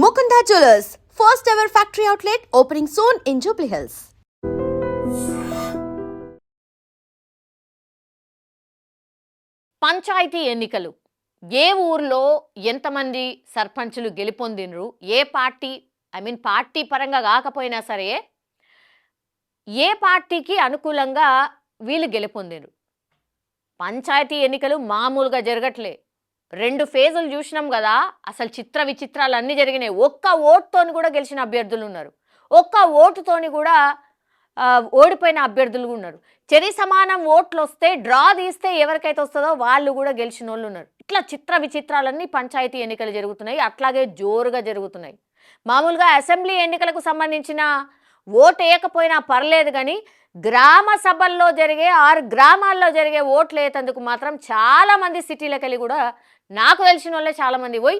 Mukunda Jewelers, first ever factory outlet opening soon in Jubilee Hills. Panchayat ఎన్నికలు ఏ ఊర్లో ఎంతమంది సర్పంచులు గెలుపొందినరు, ఏ పార్టీ పార్టీ పరంగా కాకపోయినా సరే ఏ పార్టీకి అనుకూలంగా వీళ్ళు గెలుపొందినరు. పంచాయతీ ఎన్నికలు మామూలుగా జరగట్లే. 2 ఫేజులు చూసినాం కదా, అసలు చిత్ర విచిత్రాలు అన్నీ జరిగినాయి. ఒక్క ఓటుతోని కూడా గెలిచిన అభ్యర్థులు ఉన్నారు, ఒక్క ఓటుతోని కూడా ఓడిపోయిన అభ్యర్థులు ఉన్నారు. చెరి సమానం ఓట్లు వస్తే డ్రా తీస్తే ఎవరికైతే వస్తుందో వాళ్ళు కూడా గెలిచిన వాళ్ళు ఉన్నారు. ఇట్లా చిత్ర విచిత్రాలన్నీ పంచాయతీ ఎన్నికలు జరుగుతున్నాయి, అట్లాగే జోరుగా జరుగుతున్నాయి. మామూలుగా అసెంబ్లీ ఎన్నికలకు సంబంధించిన ఓటు వేయకపోయినా పర్లేదు, కానీ గ్రామ సభల్లో జరిగే 6 గ్రామాల్లో జరిగే ఓట్లు వేసేందుకు మాత్రం చాలామంది సిటీలకు వెళ్ళి కూడా నాకు తెలిసిన వాళ్ళే చాలామంది పోయి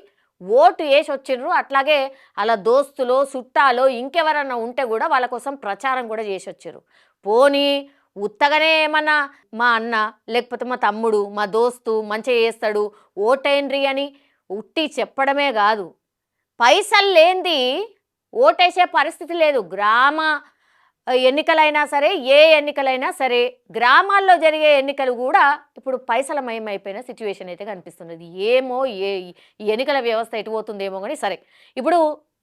ఓటు వేసి వచ్చిండ్రు. అట్లాగే అలా దోస్తులో చుట్టాలో ఇంకెవరన్నా ఉంటే కూడా వాళ్ళ కోసం ప్రచారం కూడా చేసి వచ్చారు. పోనీ ఉత్తగానే ఏమన్నా మా అన్న లేకపోతే మా తమ్ముడు మా దోస్తు మంచిగా చేస్తాడు ఓటేండ్రి అని ఉట్టి చెప్పడమే కాదు, పైసలు లేనిది ఓటేసే పరిస్థితి లేదు. గ్రామ ఎన్నికలైనా సరే, ఏ ఎన్నికలైనా సరే, గ్రామాల్లో జరిగే ఎన్నికలు కూడా ఇప్పుడు పైసలమయమైపోయిన సిచ్యువేషన్ అయితే కనిపిస్తున్నది. ఏమో ఈ ఎన్నికల వ్యవస్థ ఎటు పోతుందేమో కానీ సరే. ఇప్పుడు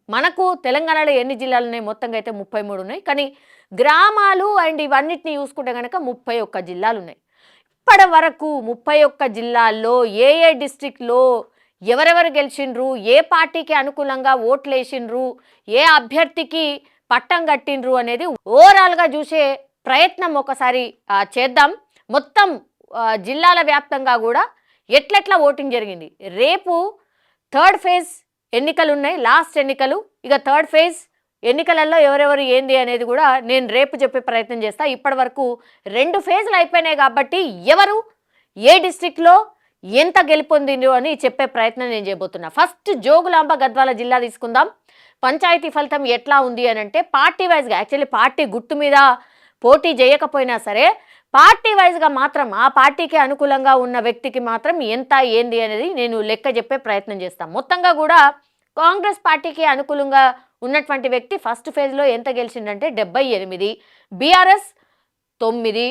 మనకు తెలంగాణలో ఎన్ని జిల్లాలు ఉన్నాయి? మొత్తంగా అయితే 33 ఉన్నాయి. కానీ గ్రామాలు అండ్ ఇవన్నిటిని చూసుకుంటే కనుక 31 జిల్లాలు ఉన్నాయి. ఇప్పటి వరకు 31 జిల్లాల్లో ఏ డిస్ట్రిక్ట్లో ఎవరెవరు గెలిచిండ్రు, ఏ పార్టీకి అనుకూలంగా ఓట్లు వేసిండ్రు, ఏ అభ్యర్థికి పట్టం కట్టిండ్రు అనేది ఓవరాల్గా చూసే ప్రయత్నం ఒకసారి చేద్దాం. మొత్తం జిల్లాల వ్యాప్తంగా కూడా ఎట్లెట్లా ఓటింగ్ జరిగింది. రేపు 3rd ఫేజ్ ఎన్నికలు ఉన్నాయి, లాస్ట్ ఎన్నికలు. ఇక 3rd ఫేజ్ ఎన్నికలలో ఎవరెవరు ఏంది అనేది కూడా నేను రేపు చెప్పే ప్రయత్నం చేస్తా. ఇప్పటి వరకు 2 ఫేజ్లు అయిపోయినాయి కాబట్టి ఎవరు ఏ డిస్ట్రిక్ట్లో ఎంత గెలుపొందిండ్రు అని చెప్పే ప్రయత్నం నేను చేయబోతున్నా. ఫస్ట్ జోగులాంబ గద్వాల జిల్లా తీసుకుందాం. పంచాయతీ ఫలితం ఎట్లా ఉంది అని అంటే పార్టీ వైజ్గా, యాక్చువల్లీ పార్టీ గుర్తు మీద పోటీ చేయకపోయినా సరే పార్టీ వైజ్గా మాత్రం ఆ పార్టీకి అనుకూలంగా ఉన్న వ్యక్తికి మాత్రం ఎంత ఏంది అనేది నేను లెక్క చెప్పే ప్రయత్నం చేస్తాను. మొత్తంగా కూడా కాంగ్రెస్ పార్టీకి అనుకూలంగా ఉన్నటువంటి వ్యక్తి ఫస్ట్ ఫేజ్లో ఎంత గెలిచిందంటే 78, బీఆర్ఎస్ 9,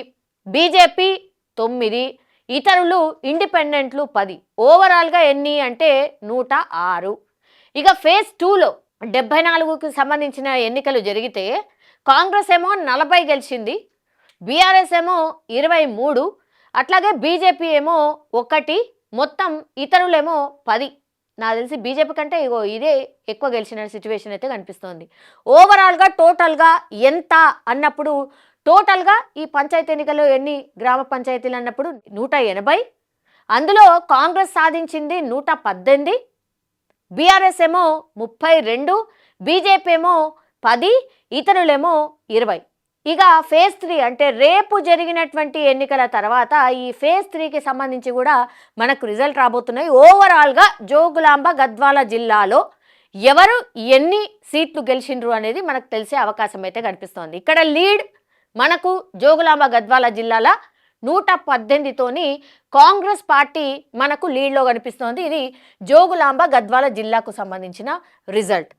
బీజేపీ 9, ఇతరులు ఇండిపెండెంట్లు 10. ఓవరాల్గా ఎన్ని అంటే 106. ఇక ఫేజ్ 2లో 74కు సంబంధించిన ఎన్నికలు జరిగితే కాంగ్రెస్ ఏమో 40 గెలిచింది, బీఆర్ఎస్ ఏమో 23, అట్లాగే బీజేపీ ఏమో 1, మొత్తం ఇతరులేమో 10. నాకు తెలిసి బీజేపీ కంటే ఇదే ఎక్కువ గెలిచిన సిచ్యువేషన్ అయితే కనిపిస్తోంది. ఓవరాల్గా టోటల్గా ఎంత అన్నప్పుడు టోటల్గా ఈ పంచాయతీ ఎన్నికల్లో ఎన్ని గ్రామ పంచాయతీలు అన్నప్పుడు 180, అందులో కాంగ్రెస్ సాధించింది 118, బీఆర్ఎస్ ఏమో 32, బీజేపీ ఏమో 10, ఇతరులేమో 20. ఇక ఫేజ్ 3 అంటే రేపు జరిగినటువంటి ఎన్నికల తర్వాత ఈ ఫేజ్ 3కి సంబంధించి కూడా మనకు రిజల్ట్ రాబోతున్నాయి. ఓవరాల్గా జోగులాంబ గద్వాల జిల్లాలో ఎవరు ఎన్ని సీట్లు గెలిచిండ్రు అనేది మనకు తెలిసే అవకాశం అయితే కనిపిస్తోంది. ఇక్కడ లీడ్ మనకు జోగులాంబ గద్వాల జిల్లాల 118తోని కాంగ్రెస్ పార్టీ మనకు లీడ్లో కనిపిస్తోంది. ఇది జోగులాంబ గద్వాల జిల్లాకు సంబంధించిన result.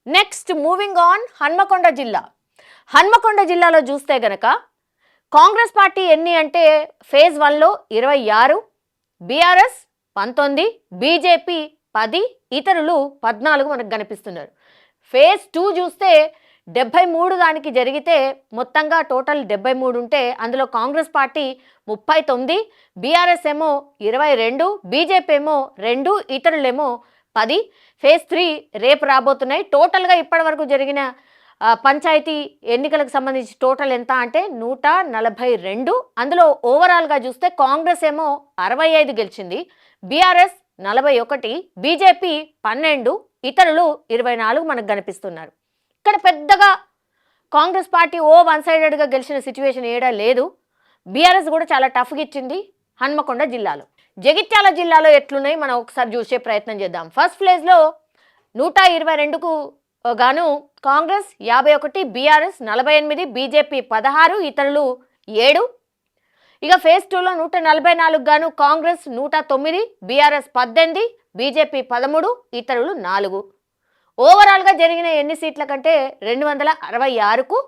Next moving on Hanamkonda జిల్లా. హన్మకొండ జిల్లాలో చూస్తే గనక కాంగ్రెస్ పార్టీ ఎన్ని అంటే ఫేజ్ 1లో 26, బీఆర్ఎస్ 19, బీజేపీ 10, ఇతరులు 14 మనకు కనిపిస్తున్నారు. ఫేజ్ 2 చూస్తే 73 దానికి జరిగితే మొత్తంగా టోటల్ 73 ఉంటే అందులో కాంగ్రెస్ పార్టీ 39, బీఆర్ఎస్ ఏమో 22, బీజేపీ ఏమో 2, ఇతరులేమో 10. ఫేజ్ 3 రేపు రాబోతున్నాయి. టోటల్గా ఇప్పటి వరకు జరిగిన పంచాయతీ ఎన్నికలకు సంబంధించి టోటల్ ఎంత అంటే 142. అందులో ఓవరాల్గా చూస్తే కాంగ్రెస్ ఏమో 65 గెలిచింది, బీఆర్ఎస్ 41, బీజేపీ 12, ఇతరులు 24 మనకు కనిపిస్తున్నారు. ఇక్కడ పెద్దగా కాంగ్రెస్ పార్టీ వన్ సైడెడ్గా గెలిచిన సిచ్యువేషన్ ఏడా లేదు. బీఆర్ఎస్ కూడా చాలా టఫ్గా ఇచ్చింది హన్మకొండ జిల్లాలో. జగిత్యాల జిల్లాలో ఎట్లున్నాయి మనం ఒకసారి చూసే ప్రయత్నం చేద్దాం. ఫస్ట్ ప్లేస్లో 122కు గాను కాంగ్రెస్ 51, బీఆర్ఎస్ 48, బీజేపీ 16, ఇతరులు 7. ఇక ఫేజ్ 2లో 144 గాను కాంగ్రెస్ 109, బీఆర్ఎస్ 18, బీజేపీ 13, ఇతరులు 4. ఓవరాల్గా జరిగిన ఎన్ని సీట్ల కంటే 266కు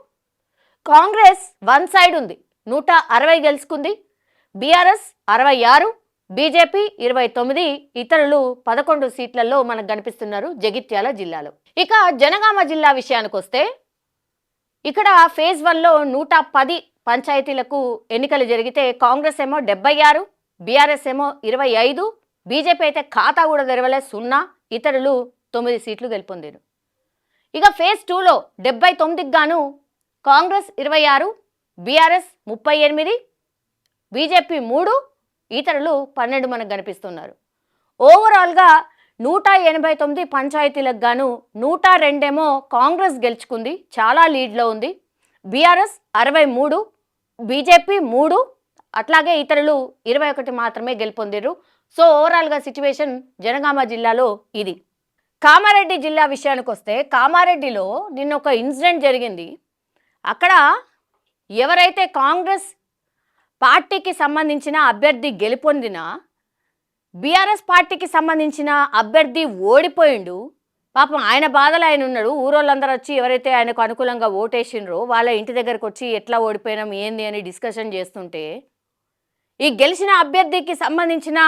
కాంగ్రెస్ వన్ సైడ్ ఉంది, 160 గెలుచుకుంది. బీఆర్ఎస్ 66, బీజేపీ 29, ఇతరులు 11 సీట్లలో మనకు కనిపిస్తున్నారు జగిత్యాల జిల్లాలో. ఇక జనగామ జిల్లా విషయానికి వస్తే ఇక్కడ ఫేజ్ 1లో 110 పంచాయతీలకు ఎన్నికలు జరిగితే కాంగ్రెస్ ఏమో 76, బీఆర్ఎస్ ఏమో 25, బీజేపీ అయితే ఖాతా కూడా తెరవలే 0, ఇతరులు 9 సీట్లు గెలుపొందారు. ఇక ఫేజ్ 2లో 79కి గాను కాంగ్రెస్ 26, బీఆర్ఎస్ 38, బీజేపీ 3, ఇతరులు 12 మనకు కనిపిస్తున్నారు. ఓవరాల్గా 189 పంచాయతీలకు గాను 102 ఏమో కాంగ్రెస్ గెలుచుకుంది, చాలా లీడ్లో ఉంది. బీఆర్ఎస్ 63, బీజేపీ 3, అట్లాగే ఇతరులు 21 మాత్రమే గెలుపొందారు. సో ఓవరాల్గా సిచ్యువేషన్ జనగామ జిల్లాలో ఇది. కామారెడ్డి జిల్లా విషయానికి వస్తే కామారెడ్డిలో నిన్న ఒక ఇన్సిడెంట్ జరిగింది. అక్కడ ఎవరైతే కాంగ్రెస్ పార్టీకి సంబంధించిన అభ్యర్థి గెలుపొందినా బీఆర్ఎస్ పార్టీకి సంబంధించిన అభ్యర్థి ఓడిపోయిండు. పాపం ఆయన బాధలు ఆయన ఉన్నాడు. ఊరోళ్ళందరూ వచ్చి ఎవరైతే ఆయనకు అనుకూలంగా ఓటేసిండ్రో వాళ్ళ ఇంటి దగ్గరకు వచ్చి ఎట్లా ఓడిపోయినాం ఏంది అని డిస్కషన్ చేస్తుంటే ఈ గెలిచిన అభ్యర్థికి సంబంధించిన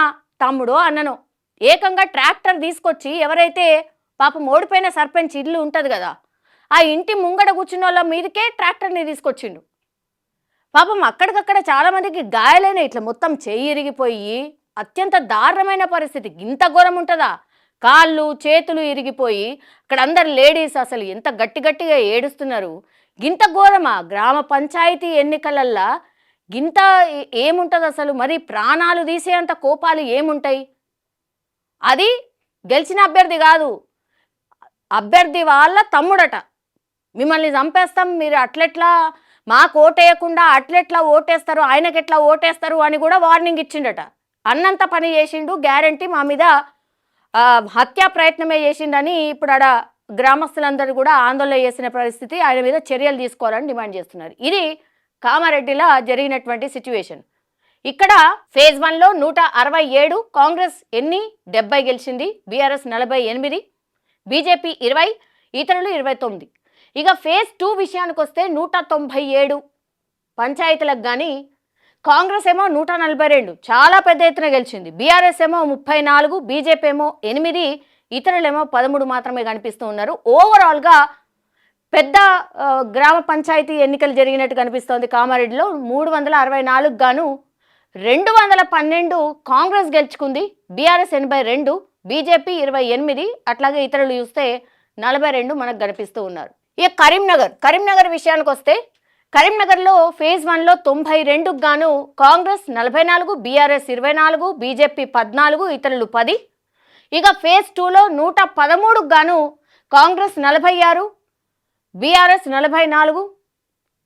తమ్ముడో అన్ననో ఏకంగా ట్రాక్టర్ తీసుకొచ్చి ఎవరైతే పాపం ఓడిపోయిన సర్పంచ్ ఇల్లు ఉంటుంది కదా ఆ ఇంటి ముంగడ కూర్చున్న వాళ్ళ మీదకే ట్రాక్టర్ని తీసుకొచ్చిండు. పాపం అక్కడికక్కడ చాలామందికి గాయాలైన ఇట్లా మొత్తం చెయ్యి ఇరిగిపోయి అత్యంత దారుణమైన పరిస్థితి. ఇంత ఘోరం ఉంటుందా? కాళ్ళు చేతులు ఇరిగిపోయి అక్కడ అందరు లేడీస్ అసలు ఎంత గట్టిగా ఏడుస్తున్నారు. గింత ఘోరమా? గ్రామ పంచాయతీ ఎన్నికలల్లా గింత ఏముంటుంది అసలు? మరి ప్రాణాలు తీసేంత కోపాలు ఏముంటాయి? అది గెలిచిన అభ్యర్థి కాదు, అభ్యర్థి వాళ్ళ తమ్ముడట. మిమ్మల్ని చంపేస్తాం, మీరు అట్లెట్లా మాకు ఓటేయకుండా అట్లెట్లా ఓటేస్తారు, ఆయనకెట్లా ఓటేస్తారు అని కూడా వార్నింగ్ ఇచ్చిండట. అన్నంత పని చేసిండు, గ్యారంటీ మా మీద హత్యా ప్రయత్నమే చేసిండని ఇప్పుడు ఆడ గ్రామస్తులందరూ కూడా ఆందోళన చేసిన పరిస్థితి. ఆయన మీద చర్యలు తీసుకోవాలని డిమాండ్ చేస్తున్నారు. ఇది కామారెడ్డిలో జరిగినటువంటి సిచ్యువేషన్. ఇక్కడ ఫేజ్ 1లో 167, కాంగ్రెస్ 70 గెలిచింది, బీఆర్ఎస్ 48, బీజేపీ 20, ఇతరులు 29. ఇక ఫేజ్ 2 విషయానికి వస్తే 197 పంచాయతీలకు కానీ కాంగ్రెస్ ఏమో 142 చాలా పెద్ద ఎత్తున గెలిచింది, బీఆర్ఎస్ ఏమో 34, బీజేపీ ఏమో 8, ఇతరులేమో 13 మాత్రమే కనిపిస్తూ ఉన్నారు. ఓవరాల్గా పెద్ద గ్రామ పంచాయతీ ఎన్నికలు జరిగినట్టు కనిపిస్తోంది. కామారెడ్డిలో 364 గాను 212 కాంగ్రెస్ గెలుచుకుంది, బీఆర్ఎస్ 82, బీజేపీ 28, అట్లాగే ఇతరులు చూస్తే 42 మనకు కనిపిస్తూ ఉన్నారు. ఇక కరీంనగర్ విషయానికి వస్తే కరీంనగర్లో ఫేజ్ 1లో 92 గాను కాంగ్రెస్ 44, బీఆర్ఎస్ 24, బీజేపీ 14, ఇతరులు 10. ఇక ఫేజ్ 2లో 113 గాను కాంగ్రెస్ 46, బీఆర్ఎస్ 44,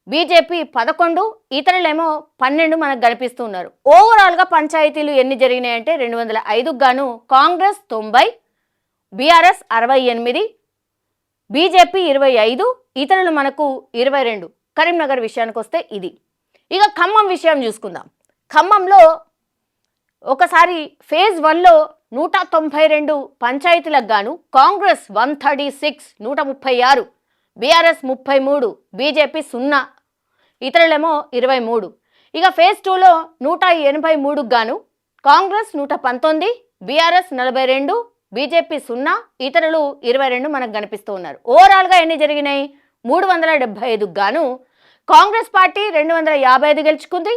బీజేపీ 11, ఇతరులేమో 12 మనకు కనిపిస్తూ ఉన్నారు. ఓవరాల్గా పంచాయతీలు ఎన్ని జరిగినాయంటే 205 గాను కాంగ్రెస్ 90, బీఆర్ఎస్ 68, బీజేపీ 25, ఇతరులు మనకు 22. కరీంనగర్ విషయానికి వస్తే ఇది. ఇక ఖమ్మం విషయం చూసుకుందాం. ఖమ్మంలో ఒకసారి ఫేజ్ 1లో 192 పంచాయతీలకు గాను కాంగ్రెస్ 136, 136, బీఆర్ఎస్ 33, బీజేపీ 0, ఇతరులేమో 23. ఇక ఫేజ్ 2లో 183 గాను కాంగ్రెస్ 119, బీఆర్ఎస్ 42, బీజేపీ 0, ఇతరులు 22 మనకు కనిపిస్తూ ఉన్నారు. ఓవరాల్గా ఎన్ని జరిగినాయి? 375 గాను కాంగ్రెస్ పార్టీ 255 గెలుచుకుంది,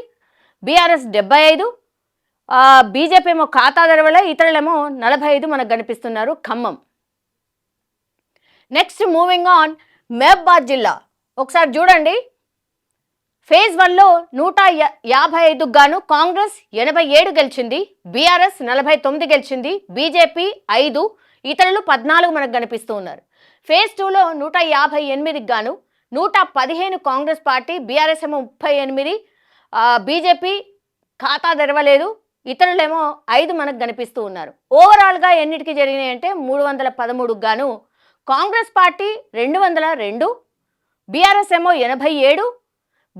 బీఆర్ఎస్ 75, బీజేపీ ఏమో ఖాతా తెరవలే, ఇతరులేమో 45 మనకు కనిపిస్తున్నారు Khammam. Next moving on Mahabubabad జిల్లా. ఒకసారి చూడండి, ఫేజ్ 1లో 155 గాను కాంగ్రెస్ 87 గెలిచింది, బీఆర్ఎస్ 49 గెలిచింది, బీజేపీ 5, ఇతరులు 14 మనకు కనిపిస్తూ ఉన్నారు. ఫేజ్ 2లో 158 గాను 115 కాంగ్రెస్ పార్టీ, బీఆర్ఎస్ ఏమో 38, బీజేపీ ఖాతా తెరవలేదు, ఇతరులేమో 5 మనకు కనిపిస్తూ ఉన్నారు. ఓవరాల్గా ఎన్నిటికి జరిగినాయి అంటే 313 గాను కాంగ్రెస్ పార్టీ 202, బీఆర్ఎస్ ఏమో 87,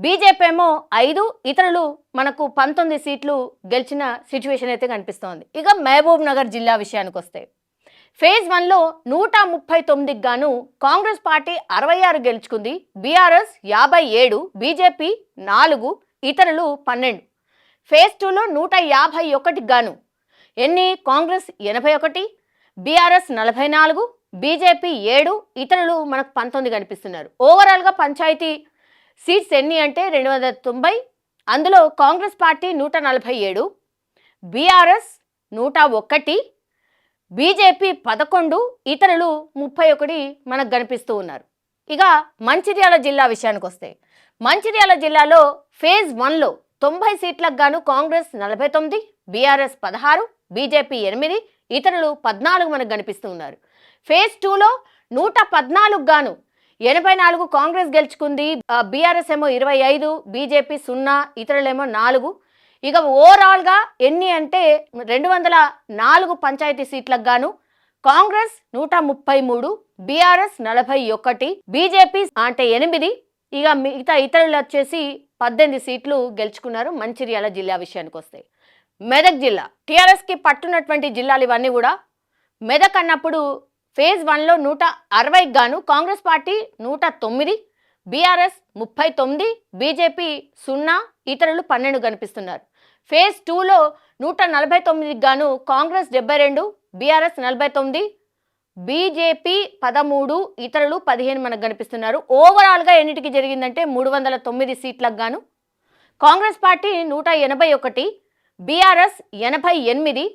బీజేపీ ఏమో 5, ఇతరులు మనకు 19 సీట్లు గెలిచిన సిచ్యువేషన్ అయితే కనిపిస్తోంది. ఇక మహబూబ్ నగర్ జిల్లా విషయానికి వస్తే ఫేజ్ 1లో 139కి గాను కాంగ్రెస్ పార్టీ 66 గెలుచుకుంది, బీఆర్ఎస్ 57, బీజేపీ 4, ఇతరులు 12. ఫేజ్ 2లో 151కి గాను ఎన్ని కాంగ్రెస్ 81, బీఆర్ఎస్ 44, బీజేపీ 7, ఇతరులు మనకు 19 కనిపిస్తున్నారు. ఓవరాల్గా పంచాయతీ సీట్స్ ఎన్ని అంటే 290, అందులో కాంగ్రెస్ పార్టీ 147, బీఆర్ఎస్ 101, బీజేపీ 11, ఇతరులు 31 మనకు కనిపిస్తూ ఉన్నారు. ఇక మంచిర్యాల జిల్లా విషయానికి వస్తే మంచిర్యాల జిల్లాలో ఫేజ్ 1లో 90 సీట్లకు గాను కాంగ్రెస్ 49, బీఆర్ఎస్ 16, బీజేపీ 8, ఇతరులు 14 మనకు కనిపిస్తూ ఉన్నారు. ఫేజ్ 2లో 114 గాను 84 కాంగ్రెస్ గెలుచుకుంది, బీఆర్ఎస్ ఏమో 25, బీజేపీ 0, ఇతరులేమో 4. ఇక ఓవరాల్గా ఎన్ని అంటే 204 పంచాయతీ సీట్లకు గాను కాంగ్రెస్ 133, బీఆర్ఎస్ 41, బీజేపీ అంటే 8, ఇక మిగతా ఇతరులు వచ్చేసి 18 సీట్లు గెలుచుకున్నారు. మంచిర్యాల జిల్లా విషయానికి వస్తే మెదక్ జిల్లా టీఆర్ఎస్కి పట్టున్నటువంటి జిల్లాలు ఇవన్నీ కూడా. మెదక్ అన్నప్పుడు ఫేజ్ 1లో 160కి గాను కాంగ్రెస్ పార్టీ 109, బీఆర్ఎస్ 39, బీజేపీ 0, ఇతరులు 12 కనిపిస్తున్నారు. ఫేజ్ 2లో 149కి గాను కాంగ్రెస్ 72, బీఆర్ఎస్ 49, బీజేపీ 13, ఇతరులు 15 మనకు కనిపిస్తున్నారు. ఓవరాల్గా ఎన్నిటికి జరిగిందంటే 309 సీట్లకు గాను కాంగ్రెస్ పార్టీ 181, బీఆర్ఎస్ 88,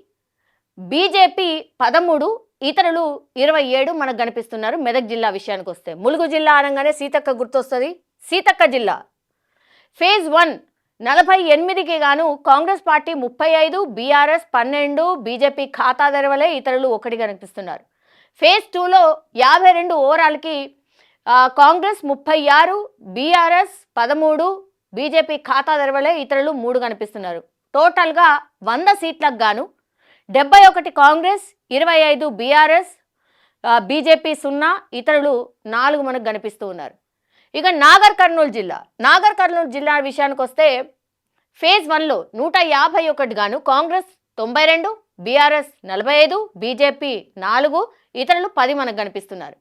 బీజేపీ 13, ఇతరులు 27 మనకు కనిపిస్తున్నారు. మెదక్ జిల్లా విషయానికి వస్తే ములుగు జిల్లా అనగానే సీతక్క గుర్తొస్తుంది. సీతక్క జిల్లా ఫేజ్ 1 48కి గాను కాంగ్రెస్ పార్టీ 35, బీఆర్ఎస్ 12, బీజేపీ ఖాతా తెరవలే, ఇతరులు 1 కనిపిస్తున్నారు. ఫేజ్ 2లో 52 ఓవరాల్కి కాంగ్రెస్ 36, బీఆర్ఎస్ 13, బీజేపీ ఖాతా తెరవలే, ఇతరులు 3 కనిపిస్తున్నారు. టోటల్గా 100 సీట్లకు గాను 71 కాంగ్రెస్, 25 బీఆర్ఎస్, బీజేపీ 0, ఇతరులు 4 మనకు కనిపిస్తూ ఉన్నారు. ఇక నాగర్ కర్నూలు జిల్లా విషయానికి వస్తే ఫేజ్ 1లో 151 గాను కాంగ్రెస్ 92, బీఆర్ఎస్ 45, బీజేపీ 4, ఇతరులు 10 మనకు కనిపిస్తున్నారు.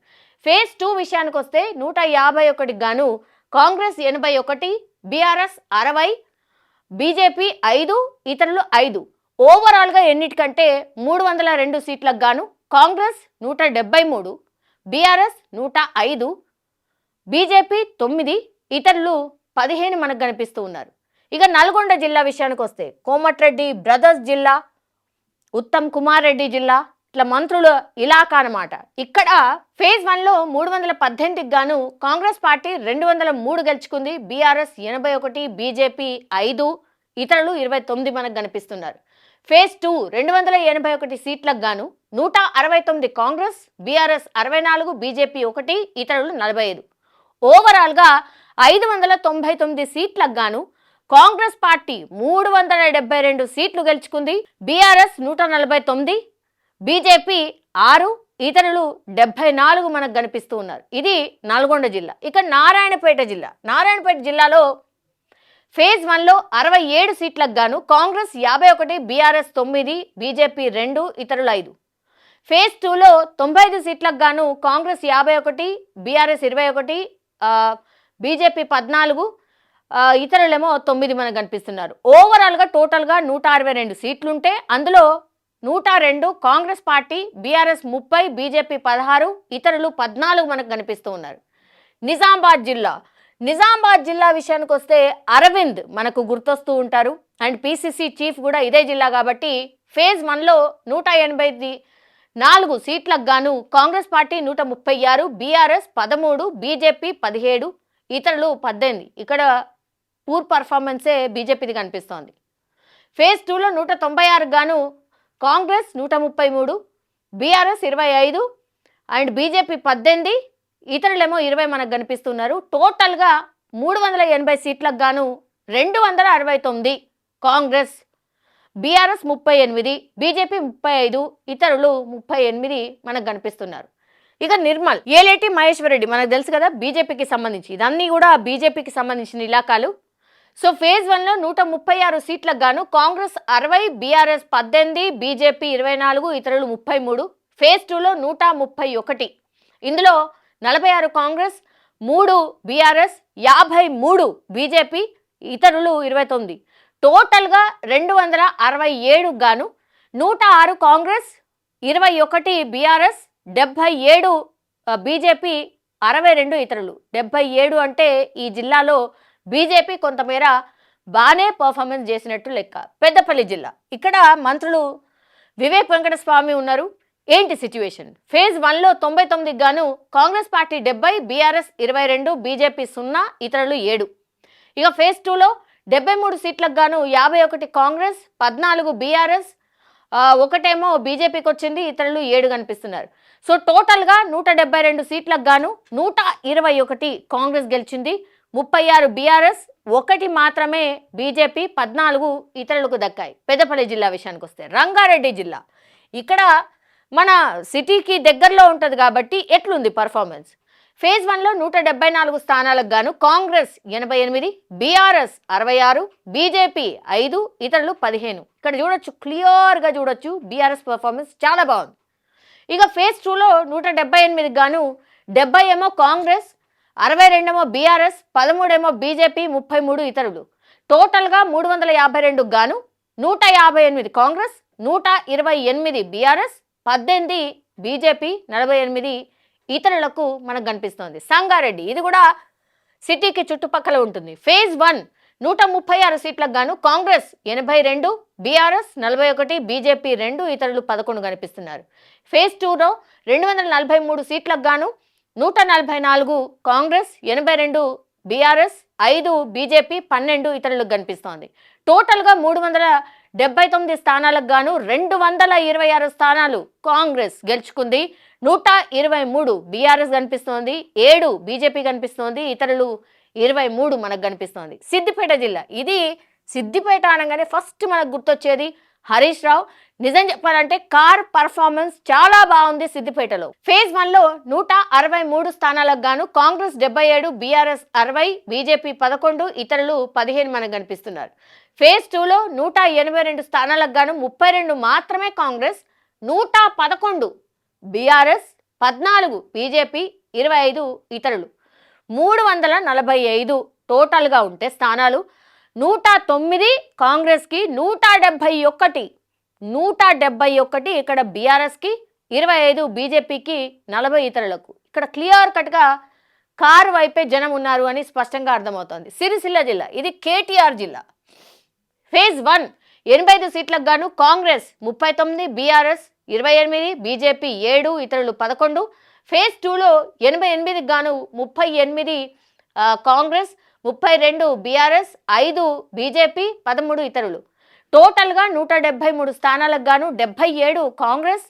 ఫేజ్ 2 విషయానికి వస్తే 151కి గాను కాంగ్రెస్ 81, బీఆర్ఎస్ 60, బీజేపీ 5, ఇతరులు 5. ఓవరాల్గా ఎన్నిటికంటే 302 సీట్లకు గాను కాంగ్రెస్ 173, బీఆర్ఎస్ 105, బీజేపీ 9, ఇతరులు 15 మనకు కనిపిస్తూ ఉన్నారు. ఇక నల్గొండ జిల్లా విషయానికి వస్తే కోమటిరెడ్డి బ్రదర్స్ జిల్లా, ఉత్తమ్ కుమార్ రెడ్డి జిల్లా, ఇట్లా మంత్రుల ఇలాకా అన్నమాట. ఇక్కడ ఫేజ్ 1లో 318కి గాను కాంగ్రెస్ పార్టీ 203 గెలుచుకుంది, బీఆర్ఎస్ 81, బీజేపీ 5, ఇతరులు 29 మనకు కనిపిస్తున్నారు. ఫేజ్ 2 281 సీట్లకు గాను 169 కాంగ్రెస్, బీఆర్ఎస్ 64, బీజేపీ 1, ఇతరులు 45. ఓవరాల్గా 599 సీట్లకు గాను కాంగ్రెస్ పార్టీ 372 సీట్లు గెలుచుకుంది, బీఆర్ఎస్ 149, బీజేపీ 6, ఇతరులు 74 మనకు కనిపిస్తూ ఉన్నారు. ఇది నల్గొండ జిల్లా. ఇక నారాయణపేట జిల్లాలో ఫేజ్ 1లో 67 సీట్లకు గాను కాంగ్రెస్ 51, బీఆర్ఎస్ 9, బీజేపీ 2, ఇతరులు 5. ఫేజ్ 2లో 95 సీట్లకు గాను కాంగ్రెస్ 51, బీఆర్ఎస్ 21, బీజేపీ 14, ఇతరులేమో 9 మనకు కనిపిస్తున్నారు. ఓవరాల్గా టోటల్గా 162 సీట్లుంటే అందులో 102 కాంగ్రెస్ పార్టీ, బీఆర్ఎస్ 30, బీజేపీ 16, ఇతరులు 14 మనకు కనిపిస్తూ ఉన్నారు. నిజామాబాద్ జిల్లా విషయానికి వస్తే అరవింద్ మనకు గుర్తొస్తూ ఉంటారు, అండ్ పీసీసీ చీఫ్ కూడా ఇదే జిల్లా కాబట్టి ఫేజ్ 1లో 184 సీట్లకు గాను కాంగ్రెస్ పార్టీ 136, బీఆర్ఎస్ 13, బీజేపీ 17, ఇతరులు 18. ఇక్కడ పూర్ పర్ఫార్మెన్సే బీజేపీది కనిపిస్తోంది. ఫేజ్ 2లో 196 గాను కాంగ్రెస్ 133, బీఆర్ఎస్ 25, అండ్ బీజేపీ 18, ఇతరులేమో 20 మనకు కనిపిస్తున్నారు. టోటల్గా 380 సీట్లకు గాను 269 కాంగ్రెస్, బీఆర్ఎస్ 38, బీజేపీ 35, ఇతరులు 38 మనకు కనిపిస్తున్నారు. ఇక నిర్మల్ ఏలేటి మహేశ్వర్ రెడ్డి మనకు తెలుసు కదా, బీజేపీకి సంబంధించి, ఇదన్నీ కూడా బీజేపీకి సంబంధించిన ఇలాకాలు. సో ఫేజ్ 1లో 136 సీట్లకు గాను కాంగ్రెస్ 60, బీఆర్ఎస్ 18, బీజేపీ 24, ఇతరులు 33. ఫేజ్ 2లో 131, ఇందులో 46 కాంగ్రెస్, 3 బీఆర్ఎస్, 53 బీజేపీ, ఇతరులు 29. టోటల్గా 267 గాను 106 కాంగ్రెస్, 21 బీఆర్ఎస్, 77 బీజేపీ, 62 ఇతరులు. 77 అంటే ఈ జిల్లాలో బీజేపీ కొంతమేర బాగానే పర్ఫార్మెన్స్ చేసినట్టు లెక్క. పెద్దపల్లి జిల్లా, ఇక్కడ మంత్రులు వివేక్ వెంకటస్వామి ఉన్నారు. ఏంటి సిచ్యువేషన్? ఫేజ్ 1లో 99 గాను కాంగ్రెస్ పార్టీ 70, బీఆర్ఎస్ 22, బీజేపీ 0, ఇతరులు 7. ఇక ఫేజ్ 2లో 73 సీట్లకు గాను 51 కాంగ్రెస్, 14 బీఆర్ఎస్, ఒకటేమో బీజేపీకి వచ్చింది, ఇతరులు 7 కనిపిస్తున్నారు. సో టోటల్గా 172 సీట్లకు గాను 121 కాంగ్రెస్ గెలిచింది, 36 బీఆర్ఎస్, 1 మాత్రమే బీజేపీ, 14 ఇతరులకు దక్కాయి. పెద్దపల్లి జిల్లా విషయానికి వస్తే రంగారెడ్డి జిల్లా, ఇక్కడ మన సిటీకి దగ్గరలో ఉంటుంది కాబట్టి ఎట్లుంది పర్ఫార్మెన్స్? ఫేజ్ 1లో 174 స్థానాలకు గాను కాంగ్రెస్ 88, బీఆర్ఎస్ 66, బీజేపీ 5, ఇతరులు 15. ఇక్కడ చూడొచ్చు, క్లియర్గా చూడొచ్చు బీఆర్ఎస్ పర్ఫార్మెన్స్ చాలా బాగుంది. ఇక ఫేజ్ 2లో 178 గాను 70 ఏమో కాంగ్రెస్, 62 ఏమో బీఆర్ఎస్, 13 ఏమో బీజేపీ, 33 ఇతరులు. టోటల్గా 352 గాను 158 కాంగ్రెస్, 128 బీఆర్ఎస్, 18 బీజేపీ, 48 ఇతరులకు మనకు కనిపిస్తోంది. సంగారెడ్డి, ఇది కూడా సిటీకి చుట్టుపక్కల ఉంటుంది. ఫేజ్ 1 136 సీట్లకు గాను కాంగ్రెస్ 82, బీఆర్ఎస్ 41, బీజేపీ 2, ఇతరులు 11 కనిపిస్తున్నారు. ఫేజ్ 2లో 243 సీట్లకు గాను 144 కాంగ్రెస్, 82 బీఆర్ఎస్, 5 బీజేపీ, 12 ఇతరులకు కనిపిస్తోంది. టోటల్గా 379 స్థానాలకు గాను 226 స్థానాలు కాంగ్రెస్ గెలుచుకుంది, 123 బీఆర్ఎస్ కనిపిస్తోంది, 7 బీజేపీ కనిపిస్తోంది, ఇతరులు 23 మనకు కనిపిస్తోంది. సిద్దిపేట జిల్లా, ఇది సిద్దిపేట అనగానే ఫస్ట్ మనకు గుర్తొచ్చేది హరీష్ రావు. నిజం చెప్పాలంటే కార్ పర్ఫార్మెన్స్ చాలా బాగుంది సిద్దిపేటలో. ఫేజ్ 1లో 163 స్థానాలకు గాను కాంగ్రెస్ 77, బీఆర్ఎస్ 60, బీజేపీ 11, ఇతరులు 15 మనకు కనిపిస్తున్నారు. ఫేజ్ 2లో 182 స్థానాలకు గాను 32 మాత్రమే కాంగ్రెస్, 111 బీఆర్ఎస్, 14 బీజేపీ, 25 ఇతరులు. 345 టోటల్గా ఉంటే స్థానాలు 109 కాంగ్రెస్కి, 171 ఇక్కడ బీఆర్ఎస్కి, 25 బీజేపీకి, 40 ఇతరులకు. ఇక్కడ క్లియర్ కట్గా కారు వైపే జనం ఉన్నారు అని స్పష్టంగా అర్థమవుతోంది. సిరిసిల్ల జిల్లా, ఇది కేటీఆర్ జిల్లా. ఫేజ్ 1 85 సీట్లకు గాను కాంగ్రెస్ 39, బీఆర్ఎస్ 28, బీజేపీ 7, ఇతరులు 11. ఫేజ్ 2లో 88 గాను 38 కాంగ్రెస్, 32 బీఆర్ఎస్, 5 బీజేపీ, 13 ఇతరులు. టోటల్గా 173 స్థానాలకు గాను 77 కాంగ్రెస్,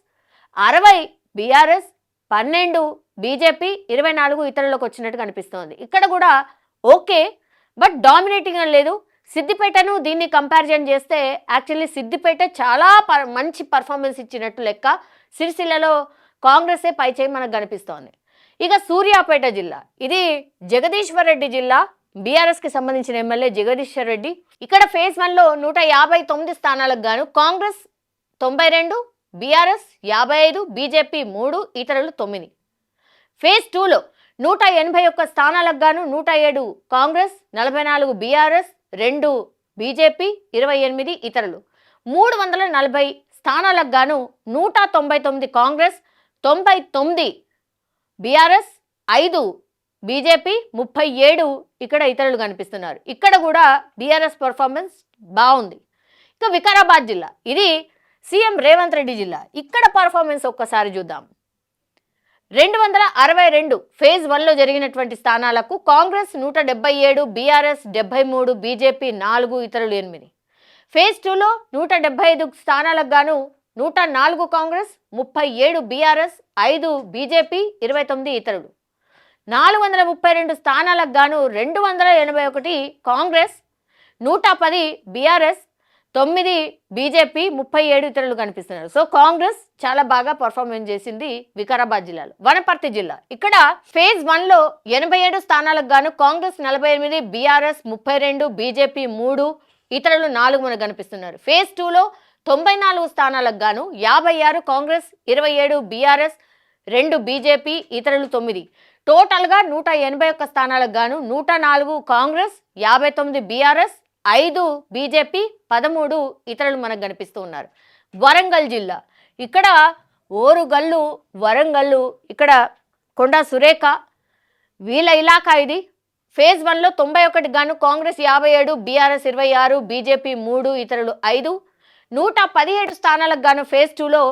60 బీఆర్ఎస్, 12 బీజేపీ, 24 ఇతరులకు వచ్చినట్టు కనిపిస్తోంది. ఇక్కడ కూడా ఓకే, బట్ డామినేటింగ్ అని లేదు. సిద్దిపేటను దీన్ని కంపారిజన్ చేస్తే యాక్చువల్లీ సిద్దిపేట చాలా మంచి పర్ఫార్మెన్స్ ఇచ్చినట్టు లెక్క. సిరిసిల్లలో కాంగ్రెసే పైచేయి మనకు కనిపిస్తోంది. ఇక సూర్యాపేట జిల్లా, ఇది జగదీశ్వర్ రెడ్డి జిల్లా, బీఆర్ఎస్కి సంబంధించిన ఎమ్మెల్యే జగదీశ్వర్ రెడ్డి. ఇక్కడ ఫేజ్ 1లో 159 స్థానాలకు గాను కాంగ్రెస్ 92, బీఆర్ఎస్ 55, బీజేపీ 3, ఇతరులు 9. ఫేజ్ 2లో 181 స్థానాలకు గాను 107 కాంగ్రెస్, 44 బీఆర్ఎస్, 2 బీజేపీ, 28 ఇతరులు. 340 స్థానాలకు గాను 199 కాంగ్రెస్, 99 బీఆర్ఎస్, 5 బీజేపీ, 37 ఇక్కడ ఇతరులు కనిపిస్తున్నారు. ఇక్కడ కూడా బీఆర్ఎస్ పర్ఫార్మెన్స్ బాగుంది. ఇక వికారాబాద్ జిల్లా, ఇది సీఎం రేవంత్ రెడ్డి జిల్లా. ఇక్కడ పర్ఫార్మెన్స్ ఒక్కసారి చూద్దాం. 262 ఫేజ్ 1లో జరిగినటువంటి స్థానాలకు కాంగ్రెస్ 177, బీఆర్ఎస్ 73, బీజేపీ 4, ఇతరులు 8. ఫేజ్ 2లో 175 స్థానాలకు గాను 104 కాంగ్రెస్, 37 బీఆర్ఎస్, 5 బీజేపీ, 29 ఇతరులు. 432 స్థానాలకు గాను 281 కాంగ్రెస్, 110 బీఆర్ఎస్, 9 బీజేపీ, 37 ఇతరులు కనిపిస్తున్నారు. సో కాంగ్రెస్ చాలా బాగా పర్ఫార్మెన్స్ చేసింది వికారాబాద్ జిల్లాలో. వనపర్తి జిల్లా, ఇక్కడ ఫేజ్ 1లో 87 స్థానాలకు గాను కాంగ్రెస్ 48, బీఆర్ఎస్ 32, బీజేపీ 3, ఇతరులు 4 మనకు కనిపిస్తున్నారు. ఫేజ్ 2లో 94 స్థానాలకు గాను 56 కాంగ్రెస్, 27 బీఆర్ఎస్, 2 బీజేపీ, ఇతరులు 9. టోటల్గా 181 స్థానాలకు గాను 104 కాంగ్రెస్, 59 బీఆర్ఎస్, 5 బీజేపీ, 13 ఇతరులు మనకు కనిపిస్తూ ఉన్నారు. వరంగల్ జిల్లా, ఇక్కడ ఓరుగల్లు, వరంగల్లు, ఇక్కడ కొండా సురేఖ, వీళ్ళ ఇలాకా ఇది. ఫేజ్ 1లో 91 గాను కాంగ్రెస్ 57, బీఆర్ఎస్ 26, బీజేపీ 3, ఇతరులు 5. 117 స్థానాలకు గాను ఫేజ్ 2లో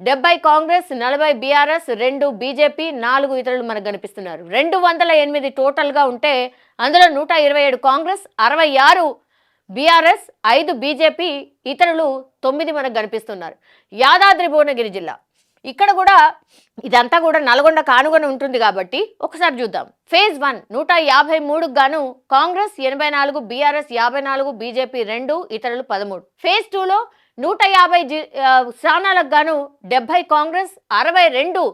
70 కాంగ్రెస్, 40 బీఆర్ఎస్, 2 బీజేపీ, 4 ఇతరులు మనకు కనిపిస్తున్నారు. 208 టోటల్గా ఉంటే అందులో 127 కాంగ్రెస్, 66 బీఆర్ఎస్, 5 బీజేపీ, ఇతరులు 9 మనకు కనిపిస్తున్నారు. యాదాద్రి భువనగిరి జిల్లా, ఇక్కడ కూడా ఇదంతా కూడా నల్గొండ కానుగొని ఉంటుంది కాబట్టి ఒకసారి చూద్దాం. ఫేజ్ 1 153 గాను కాంగ్రెస్ 84, బీఆర్ఎస్ 54, బీజేపీ 2, ఇతరులు 13. ఫేజ్ 2లో 150 స్థానాలకు గాను 70 కాంగ్రెస్, 62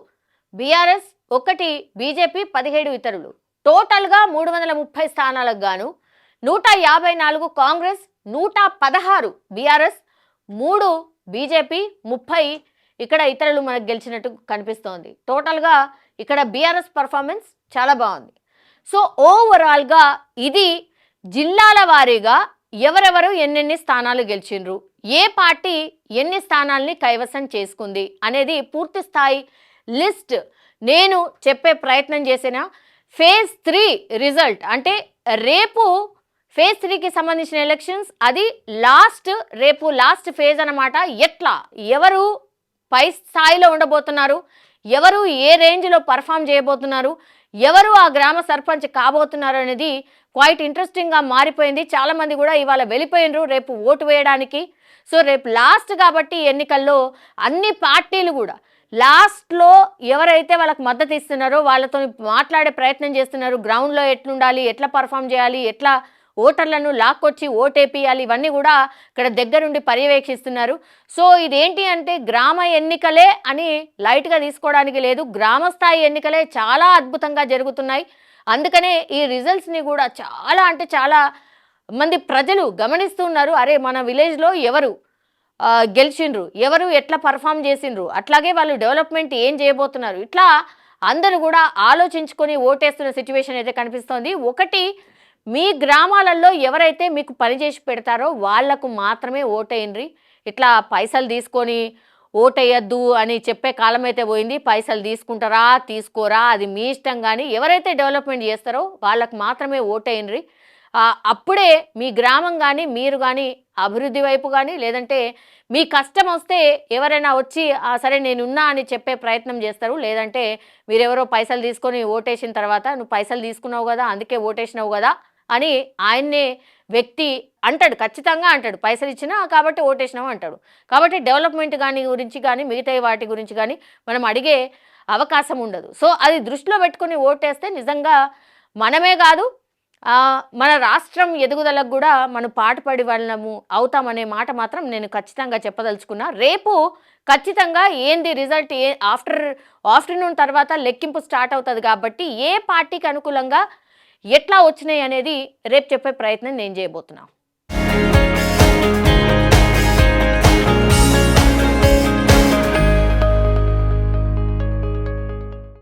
బీఆర్ఎస్, 1 బీజేపీ, 17 ఇతరులు. టోటల్గా 330 స్థానాలకు గాను 154 కాంగ్రెస్, 116 బీఆర్ఎస్, 3 బీజేపీ, 30 ఇక్కడ ఇతరులు మనకు గెలిచినట్టు కనిపిస్తోంది. టోటల్గా ఇక్కడ బీఆర్ఎస్ పర్ఫార్మెన్స్ చాలా బాగుంది. సో ఓవరాల్గా ఇది జిల్లాల వారీగా ఎవరెవరు ఎన్నెన్ని స్థానాలు గెలిచిండ్రు, ఏ పార్టీ ఎన్ని స్థానాల్ని కైవసం చేసుకుంది అనేది పూర్తి స్థాయి లిస్ట్ నేను చెప్పే ప్రయత్నం చేసిన. ఫేజ్ 3 రిజల్ట్ అంటే రేపు ఫేజ్ 3కి సంబంధించిన ఎలక్షన్స్, అది రేపు లాస్ట్ ఫేజ్ అన్నమాట. ఎట్లా ఎవరు పై స్థాయిలో ఉండబోతున్నారు, ఎవరు ఏ రేంజ్లో పర్ఫామ్ చేయబోతున్నారు, ఎవరు ఆ గ్రామ సర్పంచ్ కాబోతున్నారు అనేది క్వైట్ ఇంట్రెస్టింగ్గా మారిపోయింది. చాలామంది కూడా ఇవాళ వెళ్ళిపోయినరు రేపు ఓటు వేయడానికి. సో రేపు లాస్ట్ కాబట్టి ఎన్నికల్లో అన్ని పార్టీలు కూడా లాస్ట్లో ఎవరైతే వాళ్ళకి మద్దతు ఇస్తున్నారో వాళ్ళతో మాట్లాడే ప్రయత్నం చేస్తున్నారు. గ్రౌండ్లో ఎట్లుండాలి, ఎట్లా పర్ఫామ్ చేయాలి, ఎట్లా ఓటర్లను లాక్కొచ్చి ఓటేపియాలి, ఇవన్నీ కూడా ఇక్కడ దగ్గరుండి పర్యవేక్షిస్తున్నారు. సో ఇదేంటి అంటే గ్రామ ఎన్నికలే అని లైట్గా తీసుకోవడానికి లేదు, గ్రామ స్థాయి ఎన్నికలే చాలా అద్భుతంగా జరుగుతున్నాయి. అందుకనే ఈ రిజల్ట్స్ని కూడా చాలా అంటే చాలా మంది ప్రజలు గమనిస్తున్నారు. అరే మన విలేజ్లో ఎవరు గెలిచిండ్రు, ఎవరు ఎట్లా పర్ఫామ్ చేసిండ్రు, అట్లాగే వాళ్ళు డెవలప్మెంట్ ఏం చేయబోతున్నారు, ఇట్లా అందరూ కూడా ఆలోచించుకొని ఓటేస్తున్న సిచ్యువేషన్ అయితే కనిపిస్తోంది. ఒకటి, మీ గ్రామాలలో ఎవరైతే మీకు పనిచేసి పెడతారో వాళ్లకు మాత్రమే ఓటేయండి. ఇట్లా పైసలు తీసుకొని ఓటేయద్దు అని చెప్పే కాలం అయితే పోయింది. పైసలు తీసుకుంటారా తీసుకోరా అది మీ ఇష్టం, కానీ ఎవరైతే డెవలప్మెంట్ చేస్తారో వాళ్ళకు మాత్రమే ఓటేయండి. అప్పుడే మీ గ్రామం కానీ మీరు కానీ అభివృద్ధి వైపు కానీ, లేదంటే మీ కష్టం వస్తే ఎవరైనా వచ్చి సరే నేనున్నా అని చెప్పే ప్రయత్నం చేస్తారు. లేదంటే మీరెవరో పైసలు తీసుకొని ఓటేసిన తర్వాత నువ్వు పైసలు తీసుకున్నావు కదా అందుకే ఓటేసినావు కదా అని ఆయన్నే వ్యక్తి అంటాడు, ఖచ్చితంగా అంటాడు. పైసలు ఇచ్చినా కాబట్టి ఓటేసినావు అంటాడు. కాబట్టి డెవలప్మెంట్ గురించి కానీ మిగతా వాటి గురించి కానీ మనం అడిగే అవకాశం ఉండదు. సో అది దృష్టిలో పెట్టుకొని ఓటేస్తే నిజంగా మనమే కాదు మన రాష్ట్రం ఎదుగుదలకు కూడా మనం పాటుపడి వాళ్ళము అవుతామనే మాట మాత్రం నేను ఖచ్చితంగా చెప్పదలుచుకున్నా. రేపు ఖచ్చితంగా ఏంది రిజల్ట్ ఆఫ్టర్నూన్ తర్వాత లెక్కింపు స్టార్ట్ అవుతుంది కాబట్టి ఏ పార్టీకి అనుకూలంగా ఎట్లా వచ్చినాయి అనేది రేపు చెప్పే ప్రయత్నం నేను చేయబోతున్నాను.